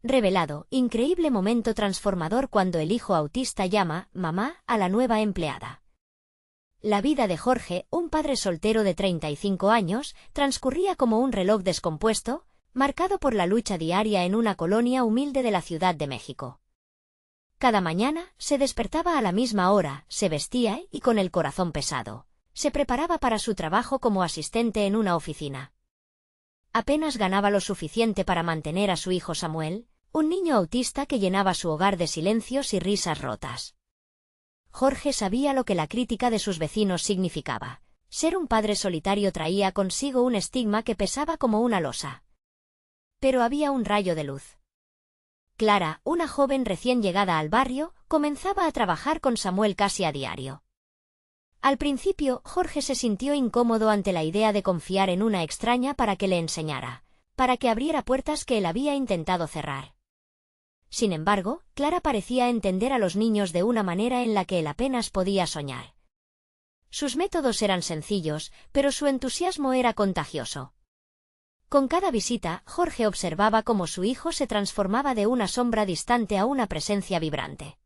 Revelado, increíble momento transformador cuando el hijo autista llama, mamá, a la nueva empleada. La vida de Jorge, un padre soltero de 35 años, transcurría como un reloj descompuesto, marcado por la lucha diaria en una colonia humilde de la Ciudad de México. Cada mañana, se despertaba a la misma hora, se vestía y con el corazón pesado, se preparaba para su trabajo como asistente en una oficina. Apenas ganaba lo suficiente para mantener a su hijo Samuel, un niño autista que llenaba su hogar de silencios y risas rotas. Jorge sabía lo que la crítica de sus vecinos significaba. Ser un padre solitario traía consigo un estigma que pesaba como una losa. Pero había un rayo de luz. Clara, una joven recién llegada al barrio, comenzaba a trabajar con Samuel casi a diario. Al principio, Jorge se sintió incómodo ante la idea de confiar en una extraña para que le enseñara, para que abriera puertas que él había intentado cerrar. Sin embargo, Clara parecía entender a los niños de una manera en la que él apenas podía soñar. Sus métodos eran sencillos, pero su entusiasmo era contagioso. Con cada visita, Jorge observaba cómo su hijo se transformaba de una sombra distante a una presencia vibrante.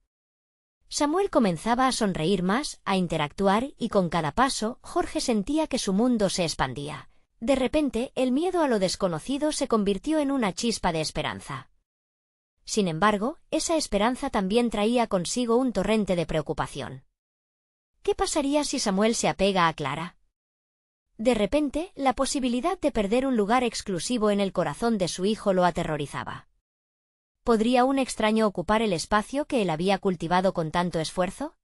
Samuel comenzaba a sonreír más, a interactuar, y con cada paso, Jorge sentía que su mundo se expandía. De repente, el miedo a lo desconocido se convirtió en una chispa de esperanza. Sin embargo, esa esperanza también traía consigo un torrente de preocupación. ¿Qué pasaría si Samuel se apega a Clara? De repente, la posibilidad de perder un lugar exclusivo en el corazón de su hijo lo aterrorizaba. ¿Podría un extraño ocupar el espacio que él había cultivado con tanto esfuerzo?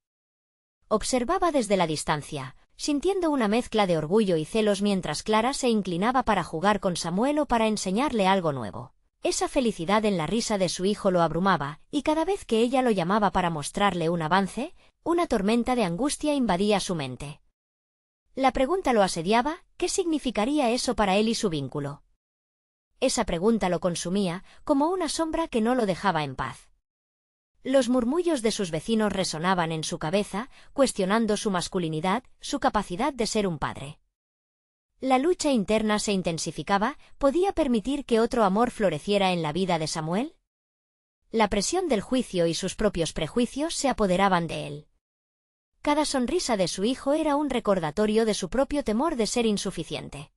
Observaba desde la distancia, sintiendo una mezcla de orgullo y celos mientras Clara se inclinaba para jugar con Samuel o para enseñarle algo nuevo. Esa felicidad en la risa de su hijo lo abrumaba, y cada vez que ella lo llamaba para mostrarle un avance, una tormenta de angustia invadía su mente. La pregunta lo asediaba: ¿qué significaría eso para él y su vínculo? Esa pregunta lo consumía, como una sombra que no lo dejaba en paz. Los murmullos de sus vecinos resonaban en su cabeza, cuestionando su masculinidad, su capacidad de ser un padre. La lucha interna se intensificaba. ¿Podía permitir que otro amor floreciera en la vida de Samuel? La presión del juicio y sus propios prejuicios se apoderaban de él. Cada sonrisa de su hijo era un recordatorio de su propio temor de ser insuficiente.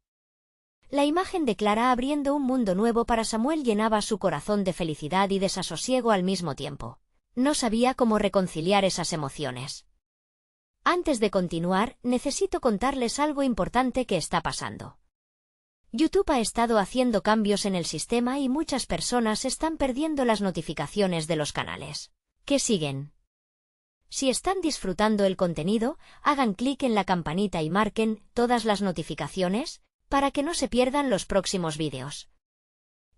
La imagen de Clara abriendo un mundo nuevo para Samuel llenaba su corazón de felicidad y desasosiego al mismo tiempo. No sabía cómo reconciliar esas emociones. Antes de continuar, necesito contarles algo importante que está pasando. YouTube ha estado haciendo cambios en el sistema y muchas personas están perdiendo las notificaciones de los canales que siguen. Si están disfrutando el contenido, hagan clic en la campanita y marquen todas las notificaciones, para que no se pierdan los próximos vídeos.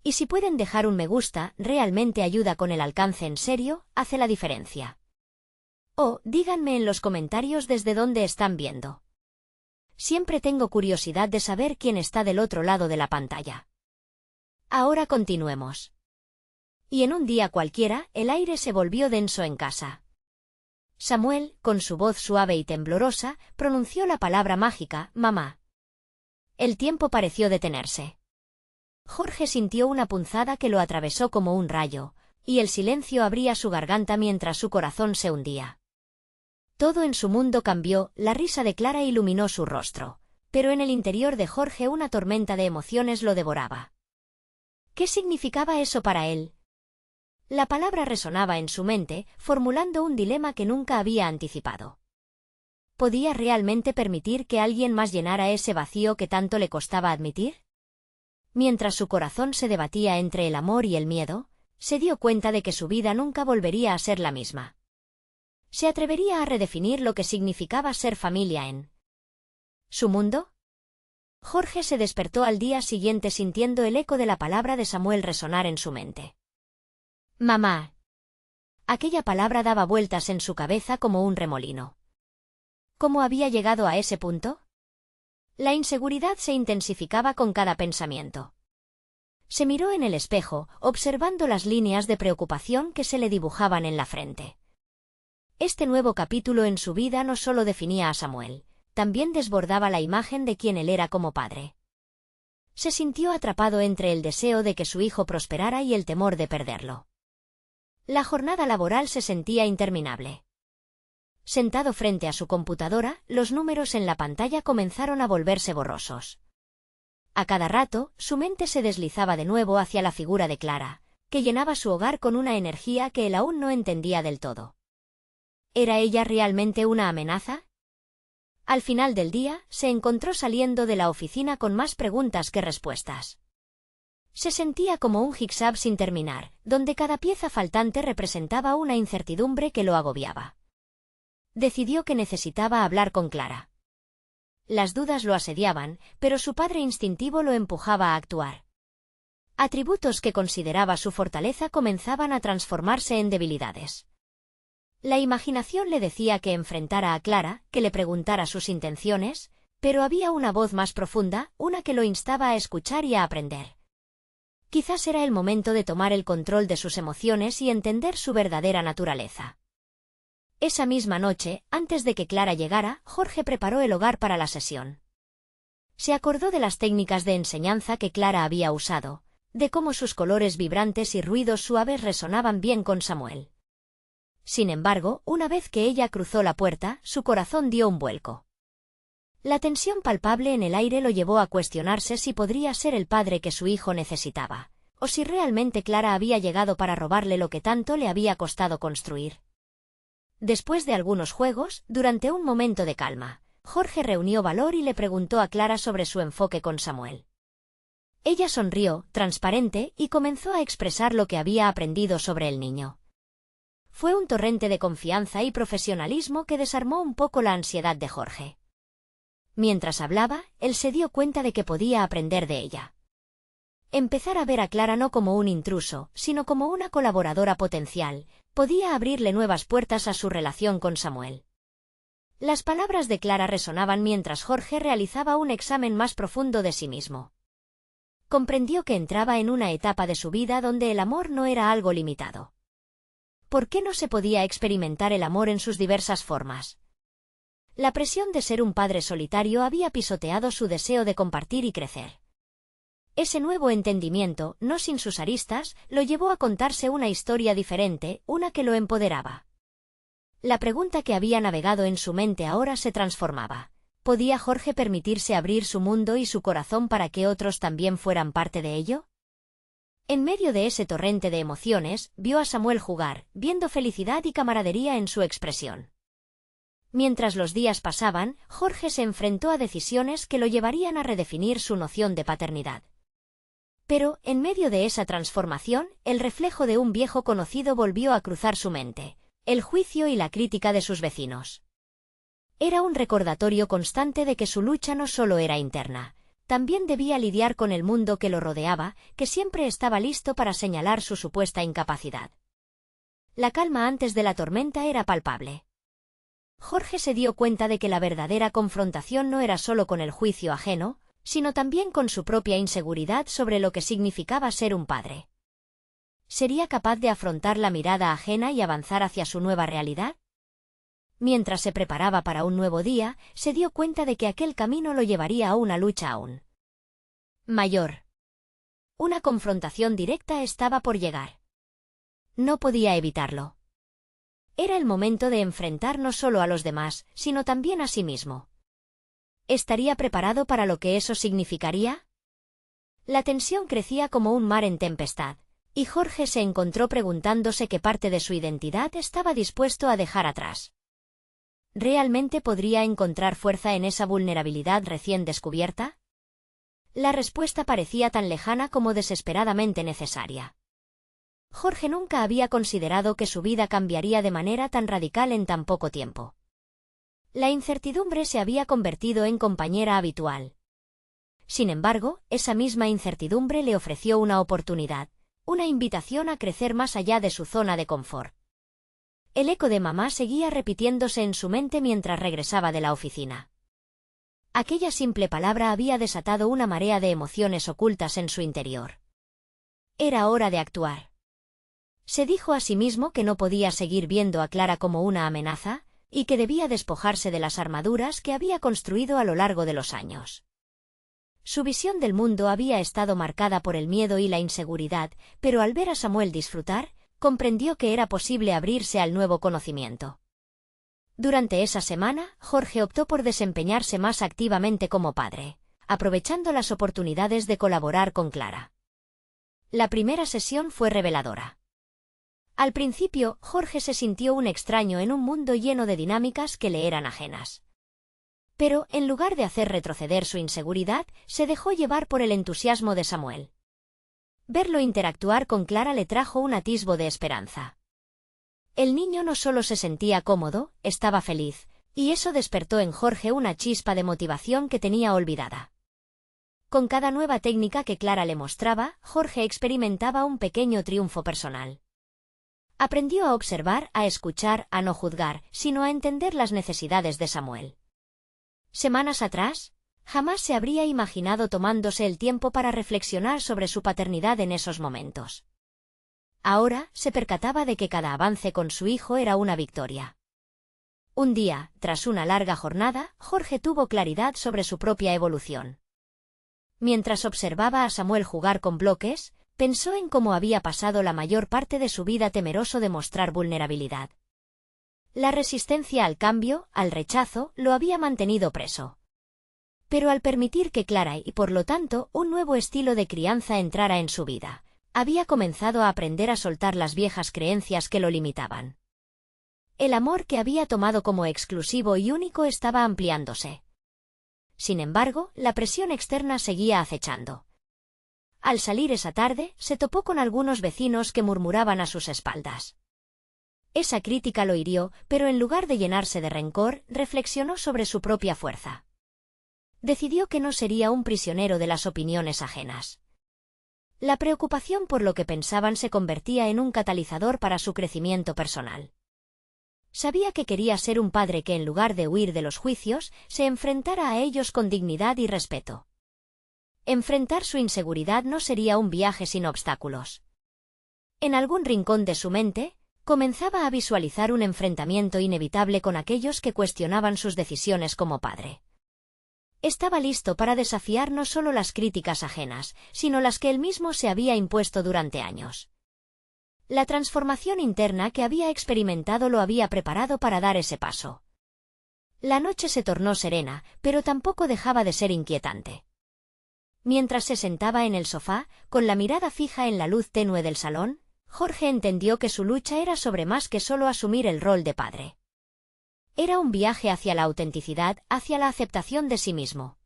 Y si pueden dejar un me gusta, realmente ayuda con el alcance, en serio, hace la diferencia. O, díganme en los comentarios desde dónde están viendo. Siempre tengo curiosidad de saber quién está del otro lado de la pantalla. Ahora continuemos. Y en un día cualquiera, el aire se volvió denso en casa. Samuel, con su voz suave y temblorosa, pronunció la palabra mágica, mamá. El tiempo pareció detenerse. Jorge sintió una punzada que lo atravesó como un rayo, y el silencio abría su garganta mientras su corazón se hundía. Todo en su mundo cambió, la risa de Clara iluminó su rostro, pero en el interior de Jorge una tormenta de emociones lo devoraba. ¿Qué significaba eso para él? La palabra resonaba en su mente, formulando un dilema que nunca había anticipado. ¿Podía realmente permitir que alguien más llenara ese vacío que tanto le costaba admitir? Mientras su corazón se debatía entre el amor y el miedo, se dio cuenta de que su vida nunca volvería a ser la misma. ¿Se atrevería a redefinir lo que significaba ser familia en su mundo? Jorge se despertó al día siguiente sintiendo el eco de la palabra de Samuel resonar en su mente. Mamá. Aquella palabra daba vueltas en su cabeza como un remolino. ¿Cómo había llegado a ese punto? La inseguridad se intensificaba con cada pensamiento. Se miró en el espejo, observando las líneas de preocupación que se le dibujaban en la frente. Este nuevo capítulo en su vida no solo definía a Samuel, también desbordaba la imagen de quien él era como padre. Se sintió atrapado entre el deseo de que su hijo prosperara y el temor de perderlo. La jornada laboral se sentía interminable. Sentado frente a su computadora, los números en la pantalla comenzaron a volverse borrosos. A cada rato, su mente se deslizaba de nuevo hacia la figura de Clara, que llenaba su hogar con una energía que él aún no entendía del todo. ¿Era ella realmente una amenaza? Al final del día, se encontró saliendo de la oficina con más preguntas que respuestas. Se sentía como un zigzag sin terminar, donde cada pieza faltante representaba una incertidumbre que lo agobiaba. Decidió que necesitaba hablar con Clara. Las dudas lo asediaban, pero su padre instintivo lo empujaba a actuar. Atributos que consideraba su fortaleza comenzaban a transformarse en debilidades. La imaginación le decía que enfrentara a Clara, que le preguntara sus intenciones, pero había una voz más profunda, una que lo instaba a escuchar y a aprender. Quizás era el momento de tomar el control de sus emociones y entender su verdadera naturaleza. Esa misma noche, antes de que Clara llegara, Jorge preparó el hogar para la sesión. Se acordó de las técnicas de enseñanza que Clara había usado, de cómo sus colores vibrantes y ruidos suaves resonaban bien con Samuel. Sin embargo, una vez que ella cruzó la puerta, su corazón dio un vuelco. La tensión palpable en el aire lo llevó a cuestionarse si podría ser el padre que su hijo necesitaba, o si realmente Clara había llegado para robarle lo que tanto le había costado construir. Después de algunos juegos, durante un momento de calma, Jorge reunió valor y le preguntó a Clara sobre su enfoque con Samuel. Ella sonrió, transparente, y comenzó a expresar lo que había aprendido sobre el niño. Fue un torrente de confianza y profesionalismo que desarmó un poco la ansiedad de Jorge. Mientras hablaba, él se dio cuenta de que podía aprender de ella. Empezar a ver a Clara no como un intruso, sino como una colaboradora potencial, podía abrirle nuevas puertas a su relación con Samuel. Las palabras de Clara resonaban mientras Jorge realizaba un examen más profundo de sí mismo. Comprendió que entraba en una etapa de su vida donde el amor no era algo limitado. ¿Por qué no se podía experimentar el amor en sus diversas formas? La presión de ser un padre solitario había pisoteado su deseo de compartir y crecer. Ese nuevo entendimiento, no sin sus aristas, lo llevó a contarse una historia diferente, una que lo empoderaba. La pregunta que había navegado en su mente ahora se transformaba. ¿Podía Jorge permitirse abrir su mundo y su corazón para que otros también fueran parte de ello? En medio de ese torrente de emociones, vio a Samuel jugar, viendo felicidad y camaradería en su expresión. Mientras los días pasaban, Jorge se enfrentó a decisiones que lo llevarían a redefinir su noción de paternidad. Pero, en medio de esa transformación, el reflejo de un viejo conocido volvió a cruzar su mente, el juicio y la crítica de sus vecinos. Era un recordatorio constante de que su lucha no solo era interna, también debía lidiar con el mundo que lo rodeaba, que siempre estaba listo para señalar su supuesta incapacidad. La calma antes de la tormenta era palpable. Jorge se dio cuenta de que la verdadera confrontación no era solo con el juicio ajeno, sino también con su propia inseguridad sobre lo que significaba ser un padre. ¿Sería capaz de afrontar la mirada ajena y avanzar hacia su nueva realidad? Mientras se preparaba para un nuevo día, se dio cuenta de que aquel camino lo llevaría a una lucha aún mayor. Una confrontación directa estaba por llegar. No podía evitarlo. Era el momento de enfrentar no solo a los demás, sino también a sí mismo. ¿Estaría preparado para lo que eso significaría? La tensión crecía como un mar en tempestad, y Jorge se encontró preguntándose qué parte de su identidad estaba dispuesto a dejar atrás. ¿Realmente podría encontrar fuerza en esa vulnerabilidad recién descubierta? La respuesta parecía tan lejana como desesperadamente necesaria. Jorge nunca había considerado que su vida cambiaría de manera tan radical en tan poco tiempo. La incertidumbre se había convertido en compañera habitual. Sin embargo, esa misma incertidumbre le ofreció una oportunidad, una invitación a crecer más allá de su zona de confort. El eco de mamá seguía repitiéndose en su mente mientras regresaba de la oficina. Aquella simple palabra había desatado una marea de emociones ocultas en su interior. Era hora de actuar. Se dijo a sí mismo que no podía seguir viendo a Clara como una amenaza, y que debía despojarse de las armaduras que había construido a lo largo de los años. Su visión del mundo había estado marcada por el miedo y la inseguridad, pero al ver a Samuel disfrutar, comprendió que era posible abrirse al nuevo conocimiento. Durante esa semana, Jorge optó por desempeñarse más activamente como padre, aprovechando las oportunidades de colaborar con Clara. La primera sesión fue reveladora. Al principio, Jorge se sintió un extraño en un mundo lleno de dinámicas que le eran ajenas. Pero, en lugar de hacer retroceder su inseguridad, se dejó llevar por el entusiasmo de Samuel. Verlo interactuar con Clara le trajo un atisbo de esperanza. El niño no solo se sentía cómodo, estaba feliz, y eso despertó en Jorge una chispa de motivación que tenía olvidada. Con cada nueva técnica que Clara le mostraba, Jorge experimentaba un pequeño triunfo personal. Aprendió a observar, a escuchar, a no juzgar, sino a entender las necesidades de Samuel. Semanas atrás, jamás se habría imaginado tomándose el tiempo para reflexionar sobre su paternidad en esos momentos. Ahora se percataba de que cada avance con su hijo era una victoria. Un día, tras una larga jornada, Jorge tuvo claridad sobre su propia evolución. Mientras observaba a Samuel jugar con bloques, pensó en cómo había pasado la mayor parte de su vida temeroso de mostrar vulnerabilidad. La resistencia al cambio, al rechazo, lo había mantenido preso. Pero al permitir que Clara y por lo tanto un nuevo estilo de crianza entrara en su vida, había comenzado a aprender a soltar las viejas creencias que lo limitaban. El amor que había tomado como exclusivo y único estaba ampliándose. Sin embargo, la presión externa seguía acechando. Al salir esa tarde, se topó con algunos vecinos que murmuraban a sus espaldas. Esa crítica lo hirió, pero en lugar de llenarse de rencor, reflexionó sobre su propia fuerza. Decidió que no sería un prisionero de las opiniones ajenas. La preocupación por lo que pensaban se convertía en un catalizador para su crecimiento personal. Sabía que quería ser un padre que en lugar de huir de los juicios, se enfrentara a ellos con dignidad y respeto. Enfrentar su inseguridad no sería un viaje sin obstáculos. En algún rincón de su mente, comenzaba a visualizar un enfrentamiento inevitable con aquellos que cuestionaban sus decisiones como padre. Estaba listo para desafiar no solo las críticas ajenas, sino las que él mismo se había impuesto durante años. La transformación interna que había experimentado lo había preparado para dar ese paso. La noche se tornó serena, pero tampoco dejaba de ser inquietante. Mientras se sentaba en el sofá, con la mirada fija en la luz tenue del salón, Jorge entendió que su lucha era sobre más que solo asumir el rol de padre. Era un viaje hacia la autenticidad, hacia la aceptación de sí mismo.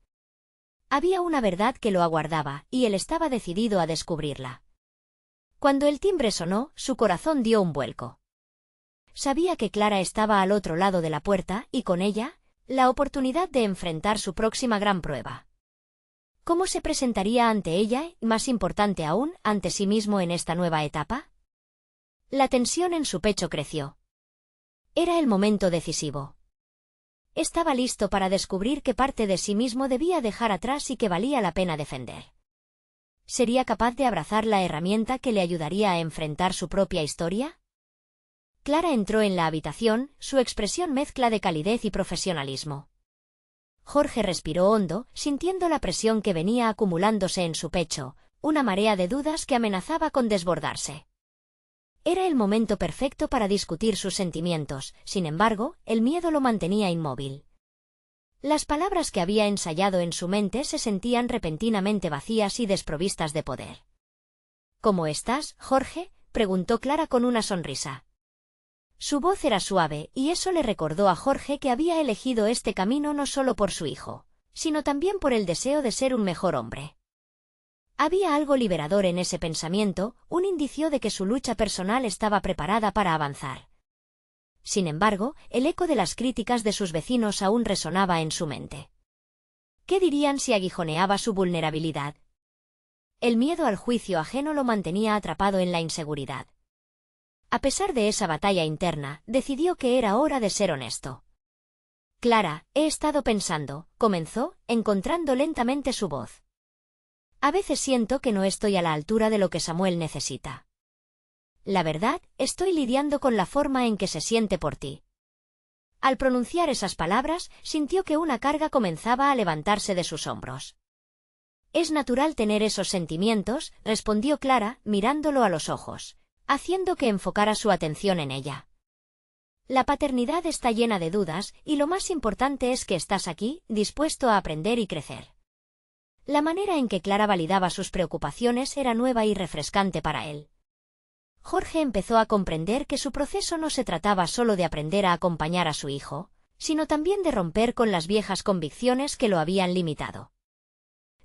Había una verdad que lo aguardaba, y él estaba decidido a descubrirla. Cuando el timbre sonó, su corazón dio un vuelco. Sabía que Clara estaba al otro lado de la puerta, y con ella, la oportunidad de enfrentar su próxima gran prueba. ¿Cómo se presentaría ante ella, y más importante aún, ante sí mismo en esta nueva etapa? La tensión en su pecho creció. Era el momento decisivo. Estaba listo para descubrir qué parte de sí mismo debía dejar atrás y que valía la pena defender. ¿Sería capaz de abrazar la herramienta que le ayudaría a enfrentar su propia historia? Clara entró en la habitación, su expresión mezcla de calidez y profesionalismo. Jorge respiró hondo, sintiendo la presión que venía acumulándose en su pecho, una marea de dudas que amenazaba con desbordarse. Era el momento perfecto para discutir sus sentimientos, sin embargo, el miedo lo mantenía inmóvil. Las palabras que había ensayado en su mente se sentían repentinamente vacías y desprovistas de poder. ¿Cómo estás, Jorge?, preguntó Clara con una sonrisa. Su voz era suave, y eso le recordó a Jorge que había elegido este camino no solo por su hijo, sino también por el deseo de ser un mejor hombre. Había algo liberador en ese pensamiento, un indicio de que su lucha personal estaba preparada para avanzar. Sin embargo, el eco de las críticas de sus vecinos aún resonaba en su mente. ¿Qué dirían si aguijoneaba su vulnerabilidad? El miedo al juicio ajeno lo mantenía atrapado en la inseguridad. A pesar de esa batalla interna, decidió que era hora de ser honesto. Clara, he estado pensando, comenzó, encontrando lentamente su voz. A veces siento que no estoy a la altura de lo que Samuel necesita. La verdad, estoy lidiando con la forma en que se siente por ti. Al pronunciar esas palabras, sintió que una carga comenzaba a levantarse de sus hombros. Es natural tener esos sentimientos, respondió Clara, mirándolo a los ojos, haciendo que enfocara su atención en ella. La paternidad está llena de dudas, y lo más importante es que estás aquí, dispuesto a aprender y crecer. La manera en que Clara validaba sus preocupaciones era nueva y refrescante para él. Jorge empezó a comprender que su proceso no se trataba solo de aprender a acompañar a su hijo, sino también de romper con las viejas convicciones que lo habían limitado.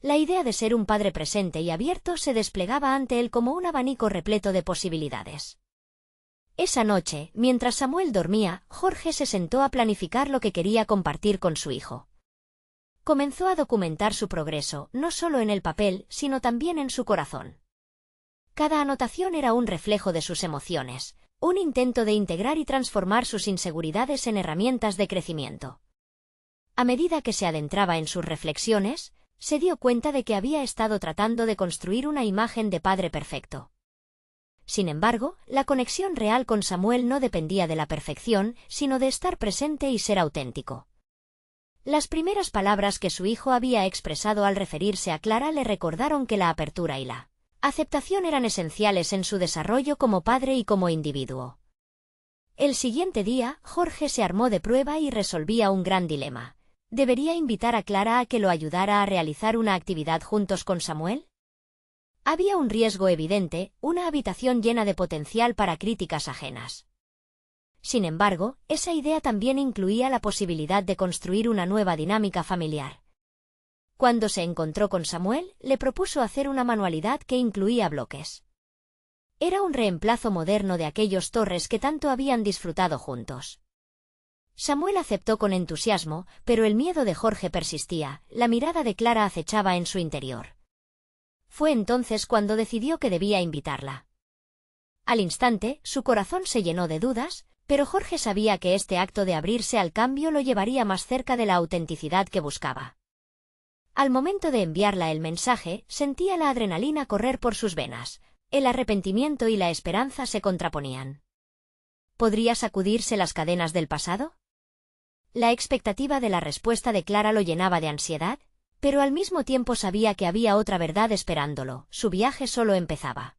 La idea de ser un padre presente y abierto se desplegaba ante él como un abanico repleto de posibilidades. Esa noche, mientras Samuel dormía, Jorge se sentó a planificar lo que quería compartir con su hijo. Comenzó a documentar su progreso, no solo en el papel, sino también en su corazón. Cada anotación era un reflejo de sus emociones, un intento de integrar y transformar sus inseguridades en herramientas de crecimiento. A medida que se adentraba en sus reflexiones, se dio cuenta de que había estado tratando de construir una imagen de padre perfecto. Sin embargo, la conexión real con Samuel no dependía de la perfección, sino de estar presente y ser auténtico. Las primeras palabras que su hijo había expresado al referirse a Clara le recordaron que la apertura y la aceptación eran esenciales en su desarrollo como padre y como individuo. El siguiente día, Jorge se armó de prueba y resolvía un gran dilema. ¿Debería invitar a Clara a que lo ayudara a realizar una actividad juntos con Samuel? Había un riesgo evidente, una habitación llena de potencial para críticas ajenas. Sin embargo, esa idea también incluía la posibilidad de construir una nueva dinámica familiar. Cuando se encontró con Samuel, le propuso hacer una manualidad que incluía bloques. Era un reemplazo moderno de aquellos torres que tanto habían disfrutado juntos. Samuel aceptó con entusiasmo, pero el miedo de Jorge persistía, la mirada de Clara acechaba en su interior. Fue entonces cuando decidió que debía invitarla. Al instante, su corazón se llenó de dudas, pero Jorge sabía que este acto de abrirse al cambio lo llevaría más cerca de la autenticidad que buscaba. Al momento de enviarla el mensaje, sentía la adrenalina correr por sus venas. El arrepentimiento y la esperanza se contraponían. ¿Podría sacudirse las cadenas del pasado? La expectativa de la respuesta de Clara lo llenaba de ansiedad, pero al mismo tiempo sabía que había otra verdad esperándolo, su viaje solo empezaba.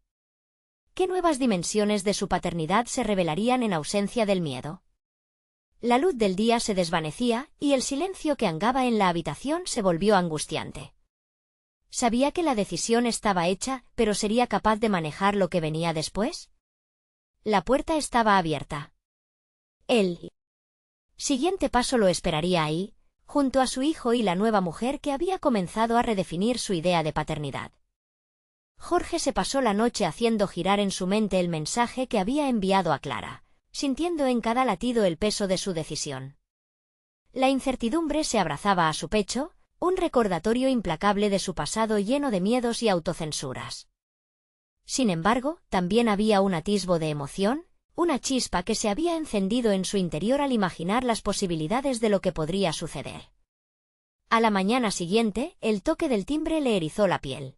¿Qué nuevas dimensiones de su paternidad se revelarían en ausencia del miedo? La luz del día se desvanecía, y el silencio que angaba en la habitación se volvió angustiante. Sabía que la decisión estaba hecha, pero ¿sería capaz de manejar lo que venía después? La puerta estaba abierta. El siguiente paso lo esperaría ahí, junto a su hijo y la nueva mujer que había comenzado a redefinir su idea de paternidad. Jorge se pasó la noche haciendo girar en su mente el mensaje que había enviado a Clara, sintiendo en cada latido el peso de su decisión. La incertidumbre se abrazaba a su pecho, un recordatorio implacable de su pasado lleno de miedos y autocensuras. Sin embargo, también había un atisbo de emoción, una chispa que se había encendido en su interior al imaginar las posibilidades de lo que podría suceder. A la mañana siguiente, el toque del timbre le erizó la piel.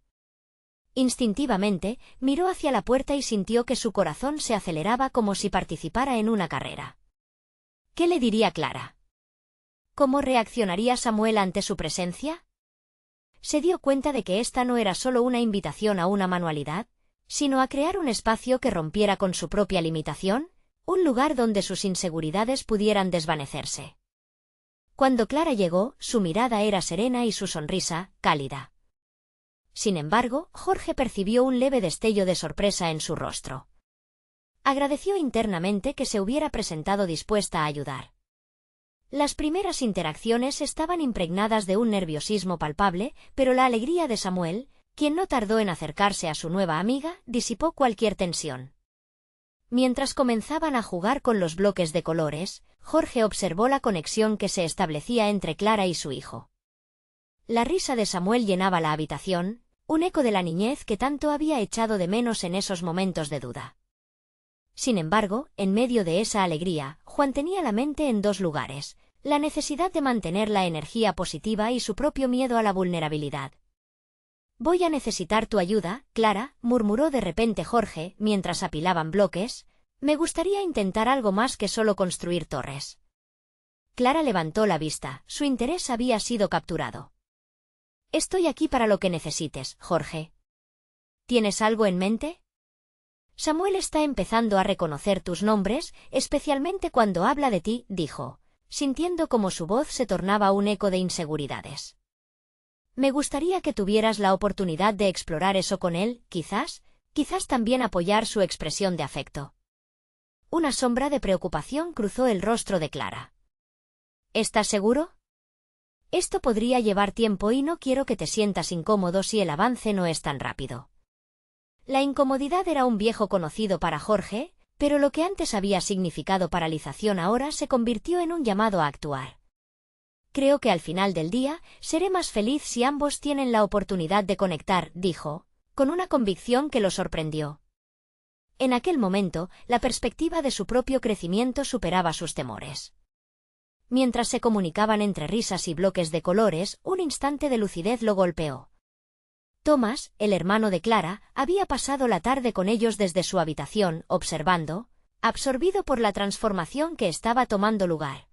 Instintivamente, miró hacia la puerta y sintió que su corazón se aceleraba como si participara en una carrera. ¿Qué le diría Clara? ¿Cómo reaccionaría Samuel ante su presencia? Se dio cuenta de que esta no era solo una invitación a una manualidad, sino a crear un espacio que rompiera con su propia limitación, un lugar donde sus inseguridades pudieran desvanecerse. Cuando Clara llegó, su mirada era serena y su sonrisa, cálida. Sin embargo, Jorge percibió un leve destello de sorpresa en su rostro. Agradeció internamente que se hubiera presentado dispuesta a ayudar. Las primeras interacciones estaban impregnadas de un nerviosismo palpable, pero la alegría de Samuel, quien no tardó en acercarse a su nueva amiga, disipó cualquier tensión. Mientras comenzaban a jugar con los bloques de colores, Jorge observó la conexión que se establecía entre Clara y su hijo. La risa de Samuel llenaba la habitación, un eco de la niñez que tanto había echado de menos en esos momentos de duda. Sin embargo, en medio de esa alegría, Juan tenía la mente en dos lugares, la necesidad de mantener la energía positiva y su propio miedo a la vulnerabilidad. «Voy a necesitar tu ayuda, Clara», murmuró de repente Jorge, mientras apilaban bloques. «Me gustaría intentar algo más que solo construir torres». Clara levantó la vista, su interés había sido capturado. Estoy aquí para lo que necesites, Jorge. ¿Tienes algo en mente? Samuel está empezando a reconocer tus nombres, especialmente cuando habla de ti, dijo, sintiendo como su voz se tornaba un eco de inseguridades. Me gustaría que tuvieras la oportunidad de explorar eso con él, quizás también apoyar su expresión de afecto. Una sombra de preocupación cruzó el rostro de Clara. ¿Estás seguro? Esto podría llevar tiempo y no quiero que te sientas incómodo si el avance no es tan rápido. La incomodidad era un viejo conocido para Jorge, pero lo que antes había significado paralización ahora se convirtió en un llamado a actuar. Creo que al final del día seré más feliz si ambos tienen la oportunidad de conectar, dijo, con una convicción que lo sorprendió. En aquel momento, la perspectiva de su propio crecimiento superaba sus temores. Mientras se comunicaban entre risas y bloques de colores, un instante de lucidez lo golpeó. Thomas, el hermano de Clara, había pasado la tarde con ellos desde su habitación, observando, absorbido por la transformación que estaba tomando lugar.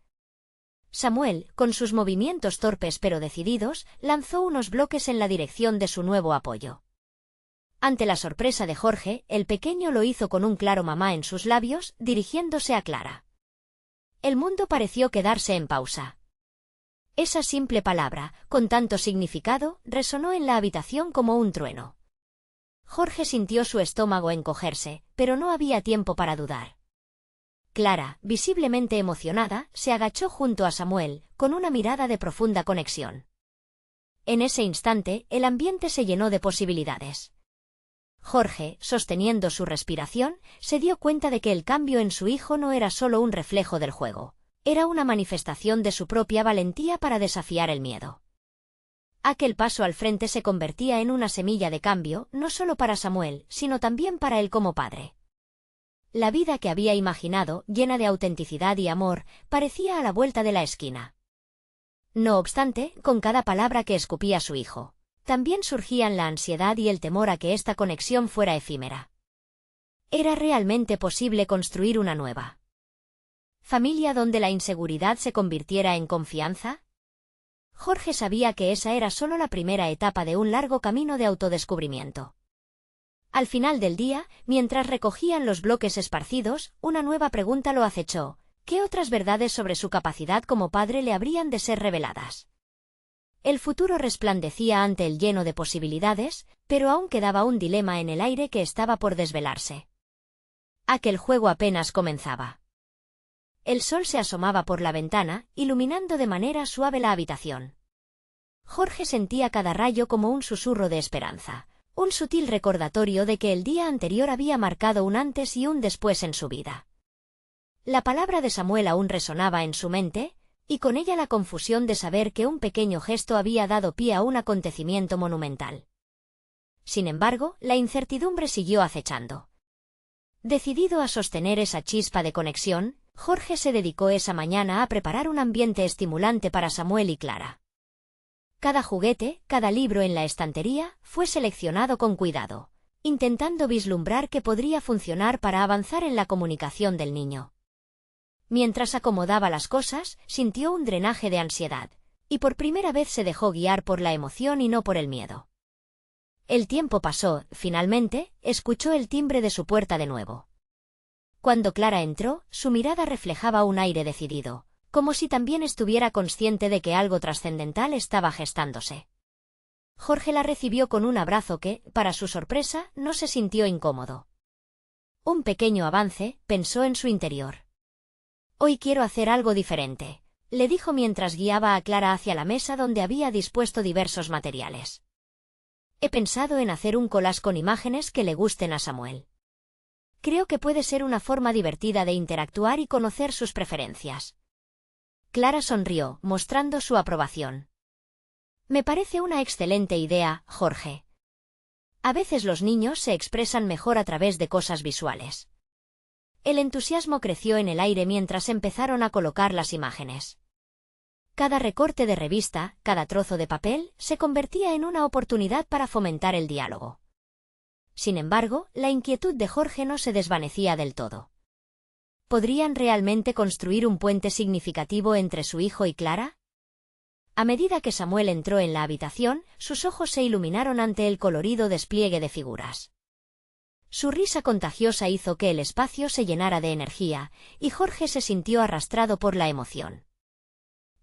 Samuel, con sus movimientos torpes pero decididos, lanzó unos bloques en la dirección de su nuevo apoyo. Ante la sorpresa de Jorge, el pequeño lo hizo con un claro mamá en sus labios, dirigiéndose a Clara. El mundo pareció quedarse en pausa. Esa simple palabra, con tanto significado, resonó en la habitación como un trueno. Jorge sintió su estómago encogerse, pero no había tiempo para dudar. Clara, visiblemente emocionada, se agachó junto a Samuel, con una mirada de profunda conexión. En ese instante, el ambiente se llenó de posibilidades. Jorge, sosteniendo su respiración, se dio cuenta de que el cambio en su hijo no era solo un reflejo del juego. Era una manifestación de su propia valentía para desafiar el miedo. Aquel paso al frente se convertía en una semilla de cambio, no solo para Samuel, sino también para él como padre. La vida que había imaginado, llena de autenticidad y amor, parecía a la vuelta de la esquina. No obstante, con cada palabra que escupía su hijo, también surgían la ansiedad y el temor a que esta conexión fuera efímera. ¿Era realmente posible construir una nueva familia donde la inseguridad se convirtiera en confianza? Jorge sabía que esa era solo la primera etapa de un largo camino de autodescubrimiento. Al final del día, mientras recogían los bloques esparcidos, una nueva pregunta lo acechó: ¿qué otras verdades sobre su capacidad como padre le habrían de ser reveladas? El futuro resplandecía ante él lleno de posibilidades, pero aún quedaba un dilema en el aire que estaba por desvelarse. Aquel juego apenas comenzaba. El sol se asomaba por la ventana, iluminando de manera suave la habitación. Jorge sentía cada rayo como un susurro de esperanza, un sutil recordatorio de que el día anterior había marcado un antes y un después en su vida. La palabra de Samuel aún resonaba en su mente, y con ella la confusión de saber que un pequeño gesto había dado pie a un acontecimiento monumental. Sin embargo, la incertidumbre siguió acechando. Decidido a sostener esa chispa de conexión, Jorge se dedicó esa mañana a preparar un ambiente estimulante para Samuel y Clara. Cada juguete, cada libro en la estantería, fue seleccionado con cuidado, intentando vislumbrar qué podría funcionar para avanzar en la comunicación del niño. Mientras acomodaba las cosas, sintió un drenaje de ansiedad, y por primera vez se dejó guiar por la emoción y no por el miedo. El tiempo pasó, finalmente, escuchó el timbre de su puerta de nuevo. Cuando Clara entró, su mirada reflejaba un aire decidido, como si también estuviera consciente de que algo trascendental estaba gestándose. Jorge la recibió con un abrazo que, para su sorpresa, no se sintió incómodo. Un pequeño avance, pensó en su interior. Hoy quiero hacer algo diferente, le dijo mientras guiaba a Clara hacia la mesa donde había dispuesto diversos materiales. He pensado en hacer un collage con imágenes que le gusten a Samuel. Creo que puede ser una forma divertida de interactuar y conocer sus preferencias. Clara sonrió, mostrando su aprobación. Me parece una excelente idea, Jorge. A veces los niños se expresan mejor a través de cosas visuales. El entusiasmo creció en el aire mientras empezaron a colocar las imágenes. Cada recorte de revista, cada trozo de papel, se convertía en una oportunidad para fomentar el diálogo. Sin embargo, la inquietud de Jorge no se desvanecía del todo. ¿Podrían realmente construir un puente significativo entre su hijo y Clara? A medida que Samuel entró en la habitación, sus ojos se iluminaron ante el colorido despliegue de figuras. Su risa contagiosa hizo que el espacio se llenara de energía, y Jorge se sintió arrastrado por la emoción.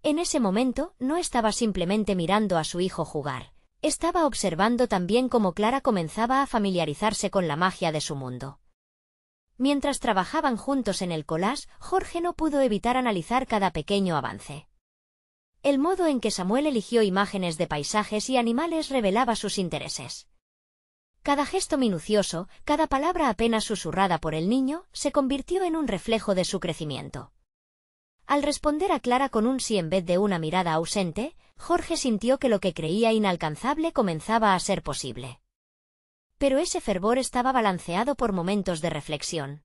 En ese momento, no estaba simplemente mirando a su hijo jugar, estaba observando también cómo Clara comenzaba a familiarizarse con la magia de su mundo. Mientras trabajaban juntos en el collage, Jorge no pudo evitar analizar cada pequeño avance. El modo en que Samuel eligió imágenes de paisajes y animales revelaba sus intereses. Cada gesto minucioso, cada palabra apenas susurrada por el niño, se convirtió en un reflejo de su crecimiento. Al responder a Clara con un sí en vez de una mirada ausente, Jorge sintió que lo que creía inalcanzable comenzaba a ser posible. Pero ese fervor estaba balanceado por momentos de reflexión.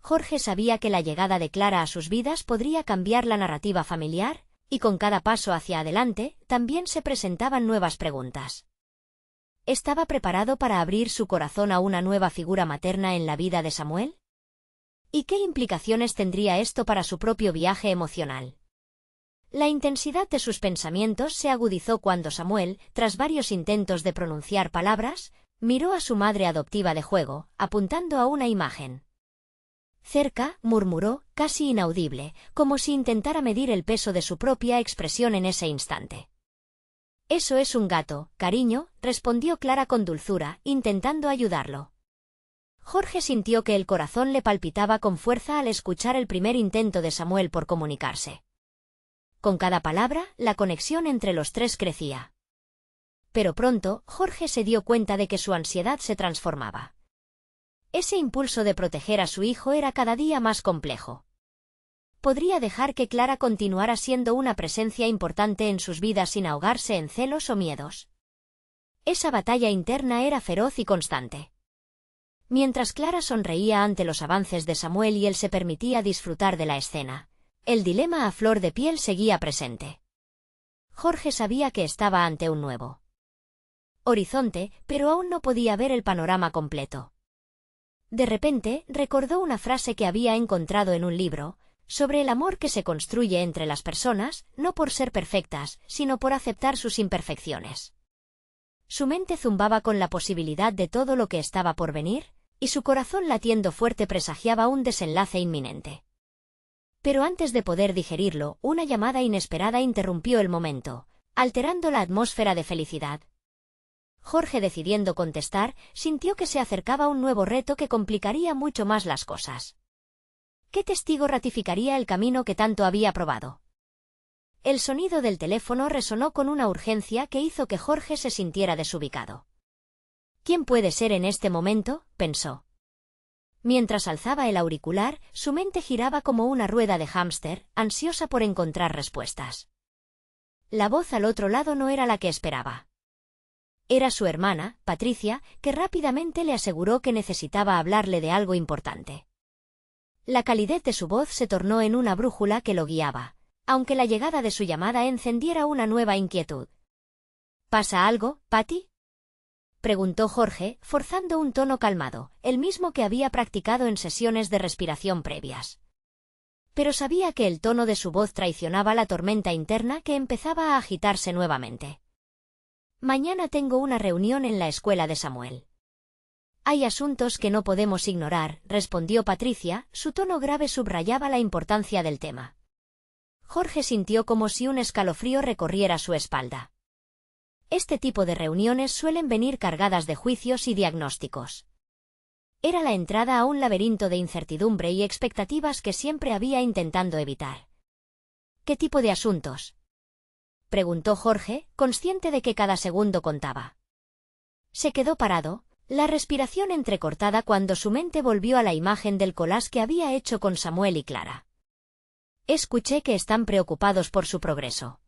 Jorge sabía que la llegada de Clara a sus vidas podría cambiar la narrativa familiar, y con cada paso hacia adelante, también se presentaban nuevas preguntas. ¿Estaba preparado para abrir su corazón a una nueva figura materna en la vida de Samuel? ¿Y qué implicaciones tendría esto para su propio viaje emocional? La intensidad de sus pensamientos se agudizó cuando Samuel, tras varios intentos de pronunciar palabras, miró a su madre adoptiva de juego, apuntando a una imagen. Cerca, murmuró, casi inaudible, como si intentara medir el peso de su propia expresión en ese instante. «Eso es un gato, cariño», respondió Clara con dulzura, intentando ayudarlo. Jorge sintió que el corazón le palpitaba con fuerza al escuchar el primer intento de Samuel por comunicarse. Con cada palabra, la conexión entre los tres crecía. Pero pronto, Jorge se dio cuenta de que su ansiedad se transformaba. Ese impulso de proteger a su hijo era cada día más complejo. ¿Podría dejar que Clara continuara siendo una presencia importante en sus vidas sin ahogarse en celos o miedos? Esa batalla interna era feroz y constante. Mientras Clara sonreía ante los avances de Samuel y él se permitía disfrutar de la escena, el dilema a flor de piel seguía presente. Jorge sabía que estaba ante un nuevo horizonte, pero aún no podía ver el panorama completo. De repente, recordó una frase que había encontrado en un libro, sobre el amor que se construye entre las personas, no por ser perfectas, sino por aceptar sus imperfecciones. Su mente zumbaba con la posibilidad de todo lo que estaba por venir, y su corazón latiendo fuerte presagiaba un desenlace inminente. Pero antes de poder digerirlo, una llamada inesperada interrumpió el momento, alterando la atmósfera de felicidad. Jorge, decidiendo contestar, sintió que se acercaba un nuevo reto que complicaría mucho más las cosas. ¿Qué testigo ratificaría el camino que tanto había probado? El sonido del teléfono resonó con una urgencia que hizo que Jorge se sintiera desubicado. ¿Quién puede ser en este momento?, pensó. Mientras alzaba el auricular, su mente giraba como una rueda de hámster, ansiosa por encontrar respuestas. La voz al otro lado no era la que esperaba. Era su hermana, Patricia, que rápidamente le aseguró que necesitaba hablarle de algo importante. La calidez de su voz se tornó en una brújula que lo guiaba, aunque la llegada de su llamada encendiera una nueva inquietud. ¿Pasa algo, Patty?, preguntó Jorge, forzando un tono calmado, el mismo que había practicado en sesiones de respiración previas. Pero sabía que el tono de su voz traicionaba la tormenta interna que empezaba a agitarse nuevamente. Mañana tengo una reunión en la escuela de Samuel. Hay asuntos que no podemos ignorar, respondió Patricia, su tono grave subrayaba la importancia del tema. Jorge sintió como si un escalofrío recorriera su espalda. Este tipo de reuniones suelen venir cargadas de juicios y diagnósticos. Era la entrada a un laberinto de incertidumbre y expectativas que siempre había intentando evitar. ¿Qué tipo de asuntos?, preguntó Jorge, consciente de que cada segundo contaba. Se quedó parado, la respiración entrecortada cuando su mente volvió a la imagen del collage que había hecho con Samuel y Clara. Escuché que están preocupados por su progreso.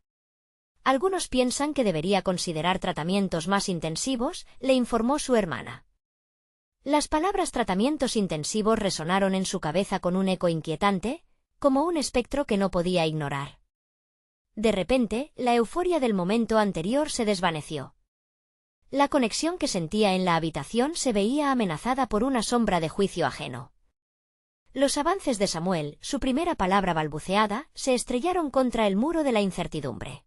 Algunos piensan que debería considerar tratamientos más intensivos, le informó su hermana. Las palabras tratamientos intensivos resonaron en su cabeza con un eco inquietante, como un espectro que no podía ignorar. De repente, la euforia del momento anterior se desvaneció. La conexión que sentía en la habitación se veía amenazada por una sombra de juicio ajeno. Los avances de Samuel, su primera palabra balbuceada, se estrellaron contra el muro de la incertidumbre.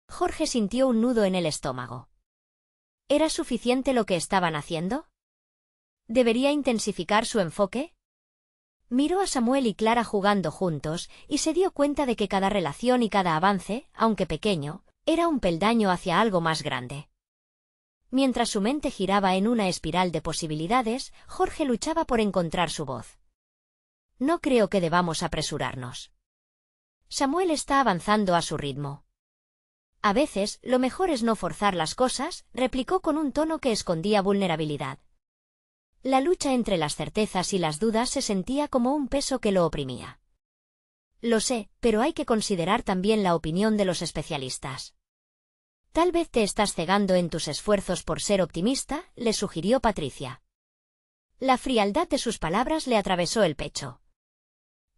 Jorge sintió un nudo en el estómago. ¿Era suficiente lo que estaban haciendo? ¿Debería intensificar su enfoque? Miró a Samuel y Clara jugando juntos y se dio cuenta de que cada relación y cada avance, aunque pequeño, era un peldaño hacia algo más grande. Mientras su mente giraba en una espiral de posibilidades, Jorge luchaba por encontrar su voz. No creo que debamos apresurarnos. Samuel está avanzando a su ritmo. A veces, lo mejor es no forzar las cosas, replicó con un tono que escondía vulnerabilidad. La lucha entre las certezas y las dudas se sentía como un peso que lo oprimía. Lo sé, pero hay que considerar también la opinión de los especialistas. Tal vez te estás cegando en tus esfuerzos por ser optimista, le sugirió Patricia. La frialdad de sus palabras le atravesó el pecho.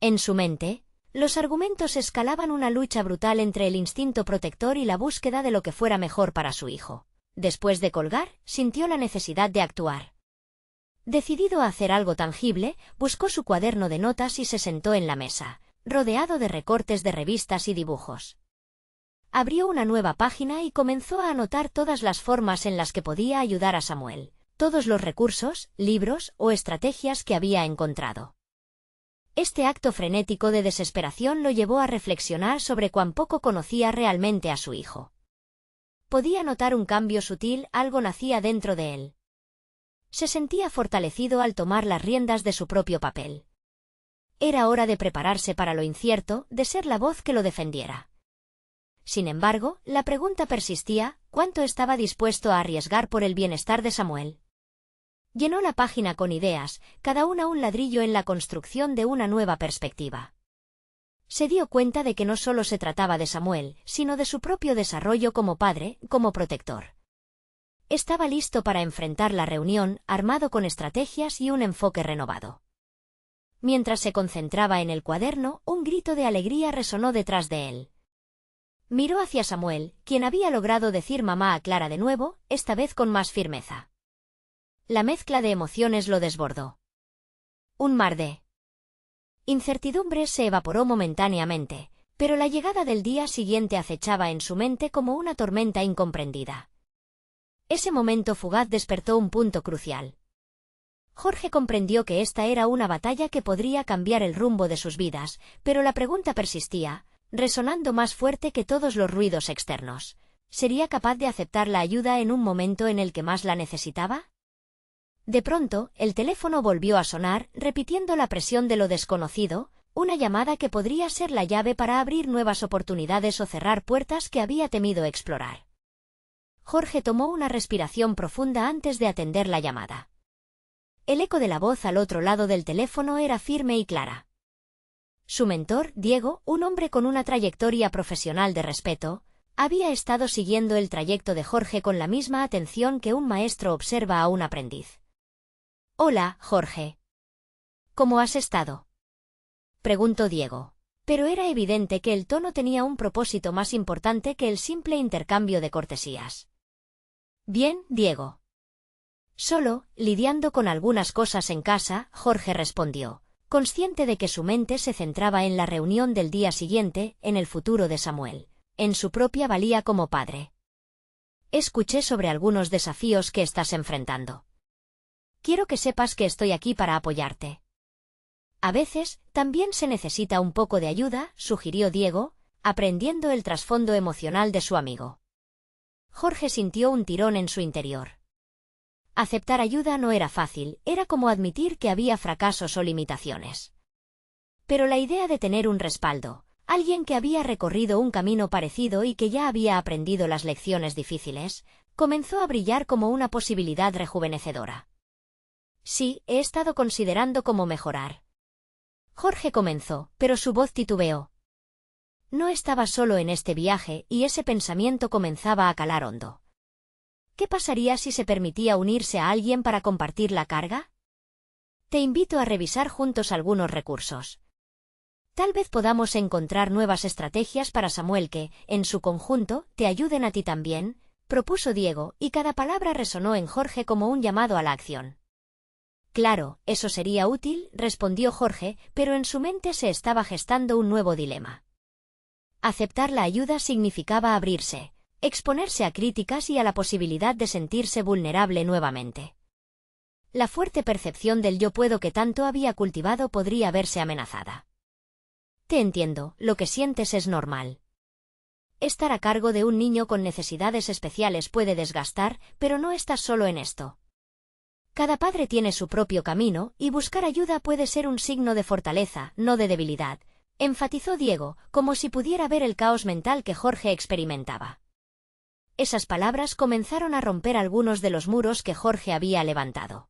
En su mente, los argumentos escalaban una lucha brutal entre el instinto protector y la búsqueda de lo que fuera mejor para su hijo. Después de colgar, sintió la necesidad de actuar. Decidido a hacer algo tangible, buscó su cuaderno de notas y se sentó en la mesa, rodeado de recortes de revistas y dibujos. Abrió una nueva página y comenzó a anotar todas las formas en las que podía ayudar a Samuel, todos los recursos, libros o estrategias que había encontrado. Este acto frenético de desesperación lo llevó a reflexionar sobre cuán poco conocía realmente a su hijo. Podía notar un cambio sutil, algo nacía dentro de él. Se sentía fortalecido al tomar las riendas de su propio papel. Era hora de prepararse para lo incierto, de ser la voz que lo defendiera. Sin embargo, la pregunta persistía: ¿cuánto estaba dispuesto a arriesgar por el bienestar de Samuel? Llenó la página con ideas, cada una un ladrillo en la construcción de una nueva perspectiva. Se dio cuenta de que no solo se trataba de Samuel, sino de su propio desarrollo como padre, como protector. Estaba listo para enfrentar la reunión, armado con estrategias y un enfoque renovado. Mientras se concentraba en el cuaderno, un grito de alegría resonó detrás de él. Miró hacia Samuel, quien había logrado decir mamá a Clara de nuevo, esta vez con más firmeza. La mezcla de emociones lo desbordó. Un mar de incertidumbre se evaporó momentáneamente, pero la llegada del día siguiente acechaba en su mente como una tormenta incomprendida. Ese momento fugaz despertó un punto crucial. Jorge comprendió que esta era una batalla que podría cambiar el rumbo de sus vidas, pero la pregunta persistía, resonando más fuerte que todos los ruidos externos. ¿Sería capaz de aceptar la ayuda en un momento en el que más la necesitaba? De pronto, el teléfono volvió a sonar, repitiendo la presión de lo desconocido, una llamada que podría ser la llave para abrir nuevas oportunidades o cerrar puertas que había temido explorar. Jorge tomó una respiración profunda antes de atender la llamada. El eco de la voz al otro lado del teléfono era firme y clara. Su mentor, Diego, un hombre con una trayectoria profesional de respeto, había estado siguiendo el trayecto de Jorge con la misma atención que un maestro observa a un aprendiz. «Hola, Jorge. ¿Cómo has estado?», preguntó Diego. Pero era evidente que el tono tenía un propósito más importante que el simple intercambio de cortesías. «Bien, Diego. Solo, lidiando con algunas cosas en casa», Jorge respondió, consciente de que su mente se centraba en la reunión del día siguiente, en el futuro de Samuel, en su propia valía como padre. «Escuché sobre algunos desafíos que estás enfrentando. Quiero que sepas que estoy aquí para apoyarte». «A veces, también se necesita un poco de ayuda», sugirió Diego, aprendiendo el trasfondo emocional de su amigo. Jorge sintió un tirón en su interior. Aceptar ayuda no era fácil, era como admitir que había fracasos o limitaciones. Pero la idea de tener un respaldo, alguien que había recorrido un camino parecido y que ya había aprendido las lecciones difíciles, comenzó a brillar como una posibilidad rejuvenecedora. «Sí, he estado considerando cómo mejorar». Jorge comenzó, pero su voz titubeó. No estaba solo en este viaje y ese pensamiento comenzaba a calar hondo. ¿Qué pasaría si se permitía unirse a alguien para compartir la carga? Te invito a revisar juntos algunos recursos. Tal vez podamos encontrar nuevas estrategias para Samuel que, en su conjunto, te ayuden a ti también, propuso Diego, y cada palabra resonó en Jorge como un llamado a la acción. Claro, eso sería útil, respondió Jorge, pero en su mente se estaba gestando un nuevo dilema. Aceptar la ayuda significaba abrirse, exponerse a críticas y a la posibilidad de sentirse vulnerable nuevamente. La fuerte percepción del yo puedo que tanto había cultivado podría verse amenazada. Te entiendo, lo que sientes es normal. Estar a cargo de un niño con necesidades especiales puede desgastar, pero no estás solo en esto. Cada padre tiene su propio camino, y buscar ayuda puede ser un signo de fortaleza, no de debilidad, enfatizó Diego, como si pudiera ver el caos mental que Jorge experimentaba. Esas palabras comenzaron a romper algunos de los muros que Jorge había levantado.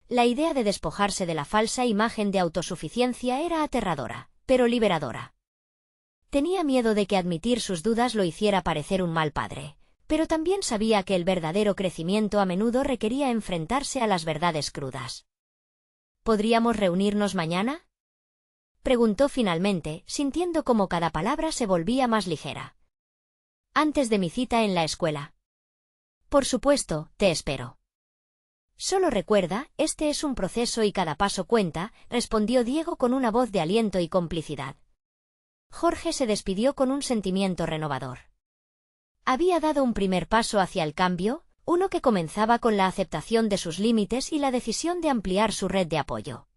La idea de despojarse de la falsa imagen de autosuficiencia era aterradora, pero liberadora. Tenía miedo de que admitir sus dudas lo hiciera parecer un mal padre, pero también sabía que el verdadero crecimiento a menudo requería enfrentarse a las verdades crudas. ¿Podríamos reunirnos mañana?, preguntó finalmente, sintiendo cómo cada palabra se volvía más ligera. Antes de mi cita en la escuela. Por supuesto, te espero. Solo recuerda, este es un proceso y cada paso cuenta, respondió Diego con una voz de aliento y complicidad. Jorge se despidió con un sentimiento renovador. Había dado un primer paso hacia el cambio, uno que comenzaba con la aceptación de sus límites y la decisión de ampliar su red de apoyo.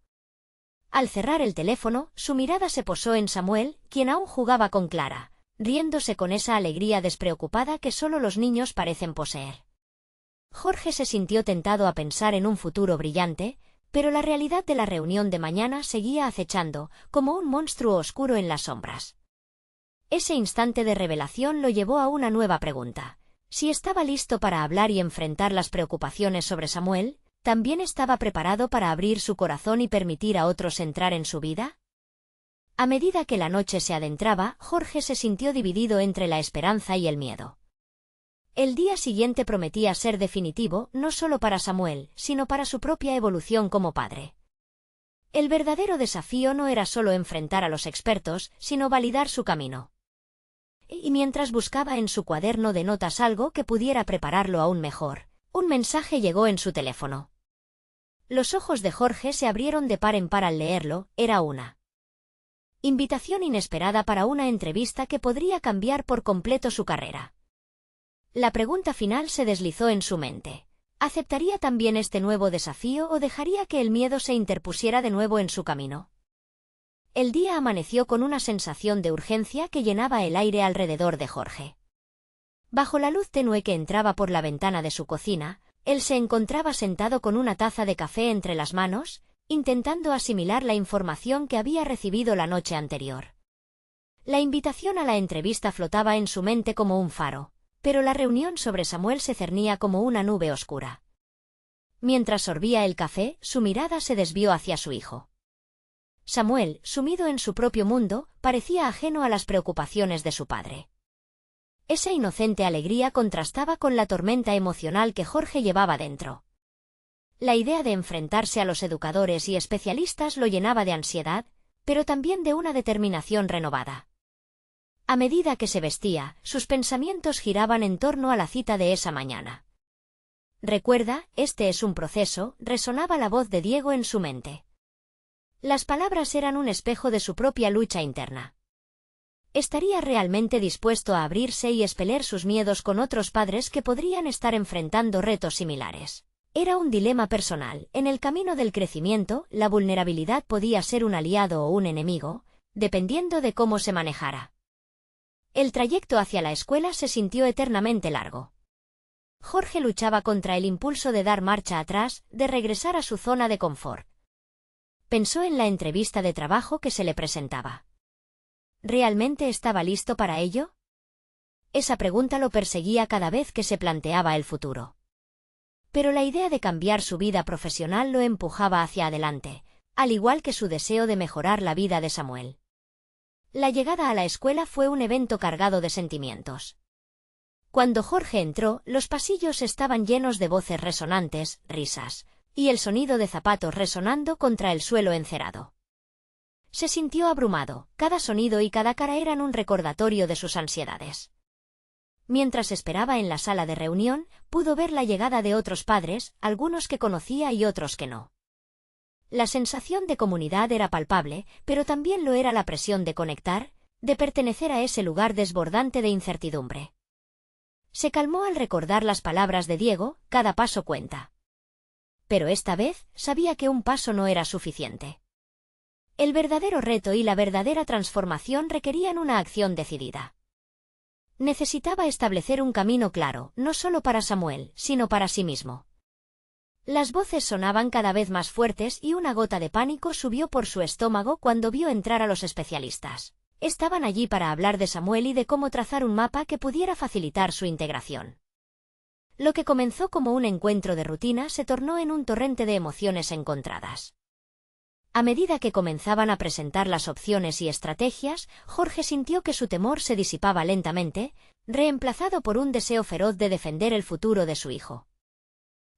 Al cerrar el teléfono, su mirada se posó en Samuel, quien aún jugaba con Clara, riéndose con esa alegría despreocupada que solo los niños parecen poseer. Jorge se sintió tentado a pensar en un futuro brillante, pero la realidad de la reunión de mañana seguía acechando, como un monstruo oscuro en las sombras. Ese instante de revelación lo llevó a una nueva pregunta. Si estaba listo para hablar y enfrentar las preocupaciones sobre Samuel, ¿también estaba preparado para abrir su corazón y permitir a otros entrar en su vida? A medida que la noche se adentraba, Jorge se sintió dividido entre la esperanza y el miedo. El día siguiente prometía ser definitivo, no solo para Samuel, sino para su propia evolución como padre. El verdadero desafío no era solo enfrentar a los expertos, sino validar su camino. Y mientras buscaba en su cuaderno de notas algo que pudiera prepararlo aún mejor, un mensaje llegó en su teléfono. Los ojos de Jorge se abrieron de par en par al leerlo, era una invitación inesperada para una entrevista que podría cambiar por completo su carrera. La pregunta final se deslizó en su mente. ¿Aceptaría también este nuevo desafío o dejaría que el miedo se interpusiera de nuevo en su camino? El día amaneció con una sensación de urgencia que llenaba el aire alrededor de Jorge. Bajo la luz tenue que entraba por la ventana de su cocina, él se encontraba sentado con una taza de café entre las manos, intentando asimilar la información que había recibido la noche anterior. La invitación a la entrevista flotaba en su mente como un faro, pero la reunión sobre Samuel se cernía como una nube oscura. Mientras sorbía el café, su mirada se desvió hacia su hijo. Samuel, sumido en su propio mundo, parecía ajeno a las preocupaciones de su padre. Esa inocente alegría contrastaba con la tormenta emocional que Jorge llevaba dentro. La idea de enfrentarse a los educadores y especialistas lo llenaba de ansiedad, pero también de una determinación renovada. A medida que se vestía, sus pensamientos giraban en torno a la cita de esa mañana. Recuerda, este es un proceso, resonaba la voz de Diego en su mente. Las palabras eran un espejo de su propia lucha interna. ¿Estaría realmente dispuesto a abrirse y expeler sus miedos con otros padres que podrían estar enfrentando retos similares? Era un dilema personal. En el camino del crecimiento, la vulnerabilidad podía ser un aliado o un enemigo, dependiendo de cómo se manejara. El trayecto hacia la escuela se sintió eternamente largo. Jorge luchaba contra el impulso de dar marcha atrás, de regresar a su zona de confort. Pensó en la entrevista de trabajo que se le presentaba. ¿Realmente estaba listo para ello? Esa pregunta lo perseguía cada vez que se planteaba el futuro. Pero la idea de cambiar su vida profesional lo empujaba hacia adelante, al igual que su deseo de mejorar la vida de Samuel. La llegada a la escuela fue un evento cargado de sentimientos. Cuando Jorge entró, los pasillos estaban llenos de voces resonantes, risas, y el sonido de zapatos resonando contra el suelo encerado. Se sintió abrumado, cada sonido y cada cara eran un recordatorio de sus ansiedades. Mientras esperaba en la sala de reunión, pudo ver la llegada de otros padres, algunos que conocía y otros que no. La sensación de comunidad era palpable, pero también lo era la presión de conectar, de pertenecer a ese lugar desbordante de incertidumbre. Se calmó al recordar las palabras de Diego, cada paso cuenta. Pero esta vez sabía que un paso no era suficiente. El verdadero reto y la verdadera transformación requerían una acción decidida. Necesitaba establecer un camino claro, no solo para Samuel, sino para sí mismo. Las voces sonaban cada vez más fuertes y una gota de pánico subió por su estómago cuando vio entrar a los especialistas. Estaban allí para hablar de Samuel y de cómo trazar un mapa que pudiera facilitar su integración. Lo que comenzó como un encuentro de rutina se tornó en un torrente de emociones encontradas. A medida que comenzaban a presentar las opciones y estrategias, Jorge sintió que su temor se disipaba lentamente, reemplazado por un deseo feroz de defender el futuro de su hijo.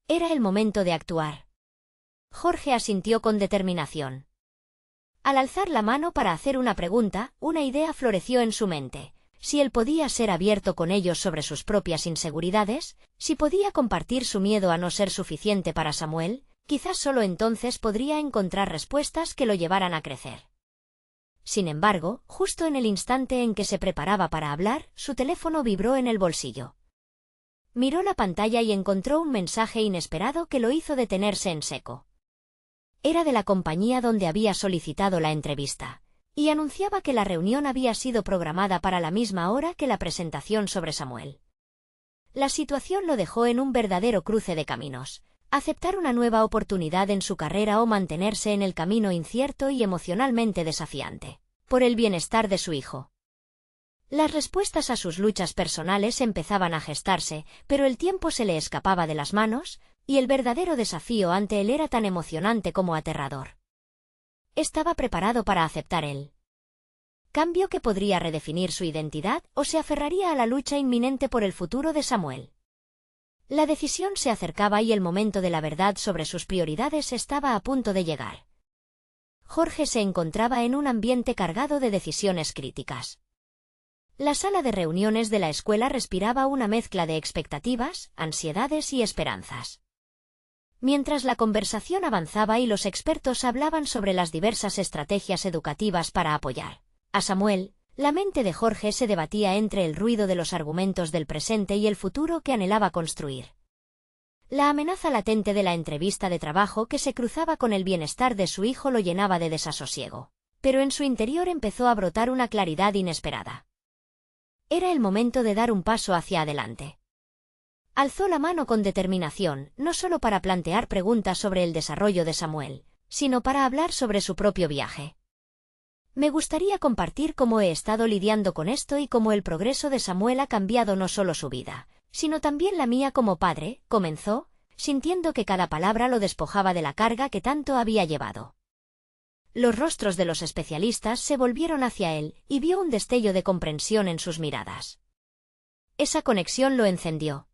Era el momento de actuar. Jorge asintió con determinación. Al alzar la mano para hacer una pregunta, una idea floreció en su mente. Si él podía ser abierto con ellos sobre sus propias inseguridades, si podía compartir su miedo a no ser suficiente para Samuel, quizás solo entonces podría encontrar respuestas que lo llevaran a crecer. Sin embargo, justo en el instante en que se preparaba para hablar, su teléfono vibró en el bolsillo. Miró la pantalla y encontró un mensaje inesperado que lo hizo detenerse en seco. Era de la compañía donde había solicitado la entrevista, y anunciaba que la reunión había sido programada para la misma hora que la presentación sobre Samuel. La situación lo dejó en un verdadero cruce de caminos: aceptar una nueva oportunidad en su carrera o mantenerse en el camino incierto y emocionalmente desafiante, por el bienestar de su hijo. Las respuestas a sus luchas personales empezaban a gestarse, pero el tiempo se le escapaba de las manos, y el verdadero desafío ante él era tan emocionante como aterrador. Estaba preparado para aceptar el cambio que podría redefinir su identidad, o se aferraría a la lucha inminente por el futuro de Samuel. La decisión se acercaba y el momento de la verdad sobre sus prioridades estaba a punto de llegar. Jorge se encontraba en un ambiente cargado de decisiones críticas. La sala de reuniones de la escuela respiraba una mezcla de expectativas, ansiedades y esperanzas. Mientras la conversación avanzaba y los expertos hablaban sobre las diversas estrategias educativas para apoyar a Samuel, la mente de Jorge se debatía entre el ruido de los argumentos del presente y el futuro que anhelaba construir. La amenaza latente de la entrevista de trabajo que se cruzaba con el bienestar de su hijo lo llenaba de desasosiego, pero en su interior empezó a brotar una claridad inesperada. Era el momento de dar un paso hacia adelante. Alzó la mano con determinación, no solo para plantear preguntas sobre el desarrollo de Samuel, sino para hablar sobre su propio viaje. Me gustaría compartir cómo he estado lidiando con esto y cómo el progreso de Samuel ha cambiado no solo su vida, sino también la mía como padre, comenzó, sintiendo que cada palabra lo despojaba de la carga que tanto había llevado. Los rostros de los especialistas se volvieron hacia él, y vio un destello de comprensión en sus miradas. Esa conexión lo encendió.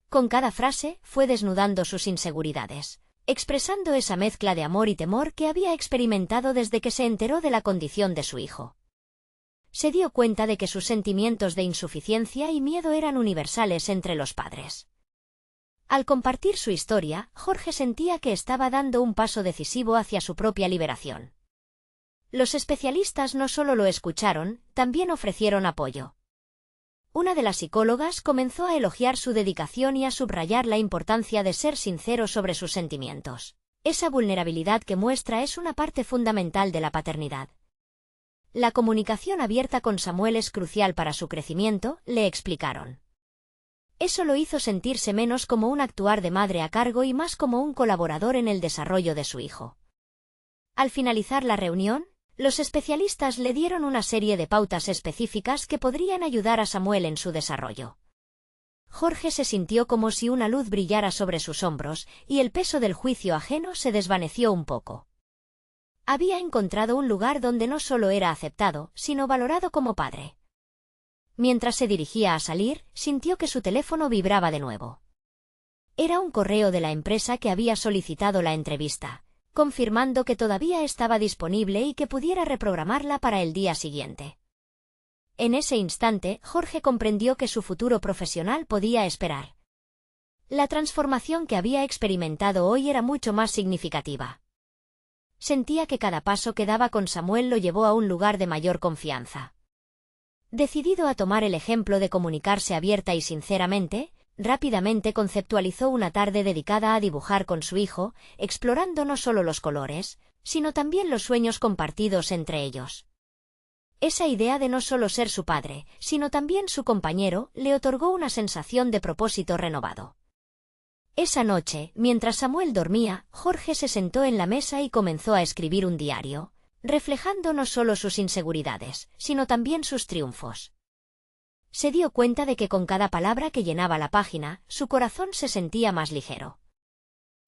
Con cada frase, fue desnudando sus inseguridades, expresando esa mezcla de amor y temor que había experimentado desde que se enteró de la condición de su hijo. Se dio cuenta de que sus sentimientos de insuficiencia y miedo eran universales entre los padres. Al compartir su historia, Jorge sentía que estaba dando un paso decisivo hacia su propia liberación. Los especialistas no solo lo escucharon, también ofrecieron apoyo. Una de las psicólogas comenzó a elogiar su dedicación y a subrayar la importancia de ser sincero sobre sus sentimientos. Esa vulnerabilidad que muestra es una parte fundamental de la paternidad. La comunicación abierta con Samuel es crucial para su crecimiento, le explicaron. Eso lo hizo sentirse menos como un actuar de madre a cargo y más como un colaborador en el desarrollo de su hijo. Al finalizar la reunión, los especialistas le dieron una serie de pautas específicas que podrían ayudar a Samuel en su desarrollo. Jorge se sintió como si una luz brillara sobre sus hombros, y el peso del juicio ajeno se desvaneció un poco. Había encontrado un lugar donde no solo era aceptado, sino valorado como padre. Mientras se dirigía a salir, sintió que su teléfono vibraba de nuevo. Era un correo de la empresa que había solicitado la entrevista, confirmando que todavía estaba disponible y que pudiera reprogramarla para el día siguiente. En ese instante, Jorge comprendió que su futuro profesional podía esperar. La transformación que había experimentado hoy era mucho más significativa. Sentía que cada paso que daba con Samuel lo llevó a un lugar de mayor confianza. Decidido a tomar el ejemplo de comunicarse abierta y sinceramente, rápidamente conceptualizó una tarde dedicada a dibujar con su hijo, explorando no solo los colores, sino también los sueños compartidos entre ellos. Esa idea de no solo ser su padre, sino también su compañero, le otorgó una sensación de propósito renovado. Esa noche, mientras Samuel dormía, Jorge se sentó en la mesa y comenzó a escribir un diario, reflejando no solo sus inseguridades, sino también sus triunfos. Se dio cuenta de que con cada palabra que llenaba la página, su corazón se sentía más ligero.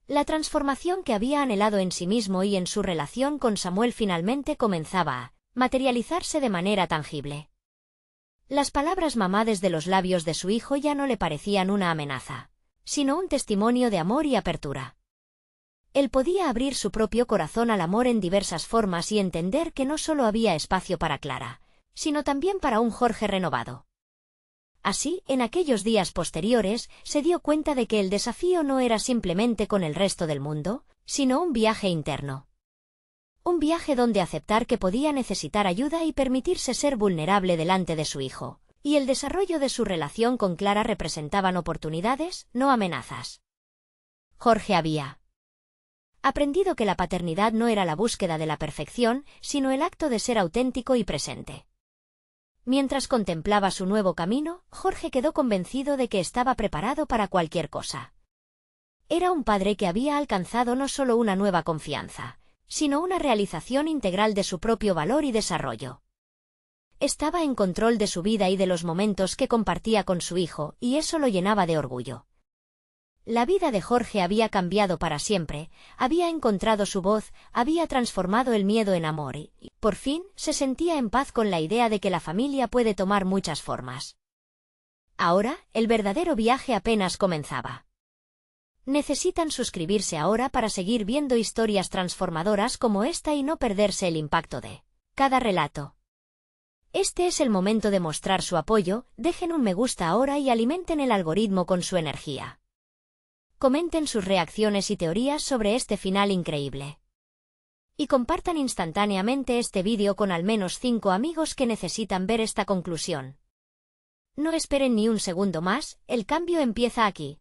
La transformación que había anhelado en sí mismo y en su relación con Samuel finalmente comenzaba a materializarse de manera tangible. Las palabras mamá desde los labios de su hijo ya no le parecían una amenaza, sino un testimonio de amor y apertura. Él podía abrir su propio corazón al amor en diversas formas y entender que no solo había espacio para Clara, sino también para un Jorge renovado. Así, en aquellos días posteriores, se dio cuenta de que el desafío no era simplemente con el resto del mundo, sino un viaje interno. Un viaje donde aceptar que podía necesitar ayuda y permitirse ser vulnerable delante de su hijo, y el desarrollo de su relación con Clara representaban oportunidades, no amenazas. Jorge había aprendido que la paternidad no era la búsqueda de la perfección, sino el acto de ser auténtico y presente. Mientras contemplaba su nuevo camino, Jorge quedó convencido de que estaba preparado para cualquier cosa. Era un padre que había alcanzado no solo una nueva confianza, sino una realización integral de su propio valor y desarrollo. Estaba en control de su vida y de los momentos que compartía con su hijo, y eso lo llenaba de orgullo. La vida de Jorge había cambiado para siempre, había encontrado su voz, había transformado el miedo en amor y, por fin, se sentía en paz con la idea de que la familia puede tomar muchas formas. Ahora, el verdadero viaje apenas comenzaba. Necesitan suscribirse ahora para seguir viendo historias transformadoras como esta y no perderse el impacto de cada relato. Este es el momento de mostrar su apoyo, dejen un me gusta ahora y alimenten el algoritmo con su energía. Comenten sus reacciones y teorías sobre este final increíble. Y compartan instantáneamente este vídeo con al menos 5 amigos que necesitan ver esta conclusión. No esperen ni un segundo más, el cambio empieza aquí.